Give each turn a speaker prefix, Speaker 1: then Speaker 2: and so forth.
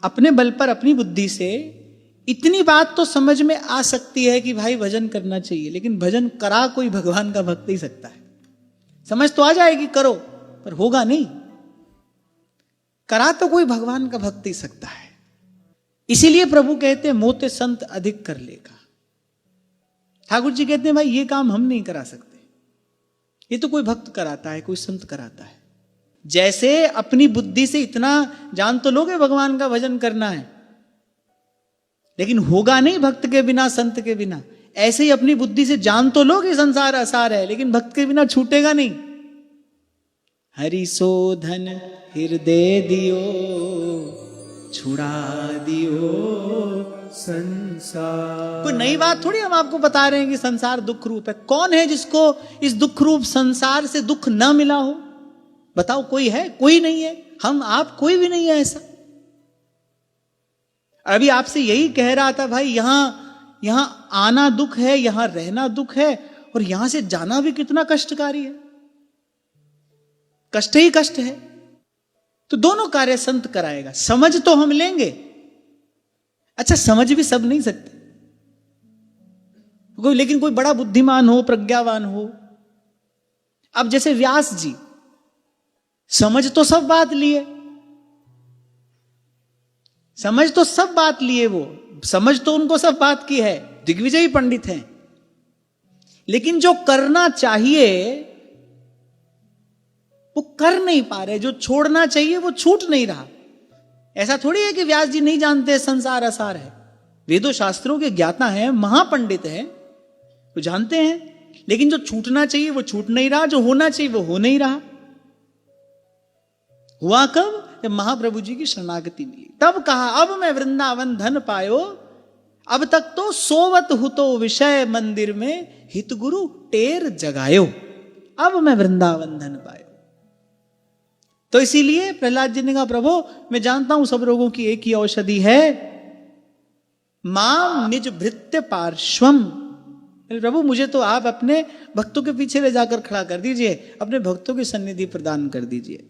Speaker 1: अपने बल पर अपनी बुद्धि से इतनी बात तो समझ में आ सकती है कि भाई भजन करना चाहिए, लेकिन भजन करा कोई भगवान का भक्त ही सकता है। समझ तो आ जाएगी करो, पर होगा नहीं। करा तो कोई भगवान का भक्त ही सकता है। इसीलिए प्रभु कहते हैं मोते संत अधिक कर लेगा। ठाकुर जी कहते हैं भाई ये काम हम नहीं करा सकते, ये तो कोई भक्त कराता है, कोई संत कराता है। जैसे अपनी बुद्धि से इतना जान तो लोगे भगवान का भजन करना है, लेकिन होगा नहीं भक्त के बिना, संत के बिना। ऐसे ही अपनी बुद्धि से जान तो लोगे संसार असार है, लेकिन भक्त के बिना छूटेगा नहीं। हरि शोधन हृदय दियो, छुड़ा दियो संसार। कोई नई बात थोड़ी हम आपको बता रहे हैं कि संसार दुख रूप है। कौन है जिसको इस दुख रूप संसार से दुख न मिला हो? बताओ, कोई है? कोई नहीं है। हम आप कोई भी नहीं है ऐसा। अभी आपसे यही कह रहा था भाई, यहां आना दुख है, यहां रहना दुख है, और यहां से जाना भी कितना कष्टकारी है। कष्ट ही कष्ट है। तो दोनों कार्य संत कराएगा। समझ तो हम लेंगे, अच्छा समझ भी सब नहीं सकते, लेकिन कोई बड़ा बुद्धिमान हो, प्रज्ञावान हो। अब जैसे व्यास जी समझ तो सब बात लिए, समझ तो सब बात लिए, वो समझ तो उनको सब बात की है, दिग्विजयी पंडित हैं, लेकिन जो करना चाहिए वो कर नहीं पा रहे, जो छोड़ना चाहिए वो छूट नहीं रहा। ऐसा थोड़ी है कि व्यास जी नहीं जानते संसार असार है। वेदों शास्त्रों के ज्ञाता हैं, महापंडित हैं, वो जानते हैं, लेकिन जो छूटना चाहिए वो छूट नहीं रहा, जो होना चाहिए वो हो नहीं रहा। हुआ कब? जब महाप्रभु जी की शरणागति मिली, तब कहा अब मैं वृंदावन धन पायो, अब तक तो सोवत हुतो विषय मंदिर में, हित गुरु टेर जगायो, अब मैं वृंदावन धन पायो। तो इसीलिए प्रहलाद जी ने कहा प्रभु मैं जानता हूं सब रोगों की एक ही औषधि है, मां निज भृत्य पार्श्वम। प्रभु मुझे तो आप अपने भक्तों के पीछे ले जाकर खड़ा कर दीजिए, अपने भक्तों की सन्निधि प्रदान कर दीजिए।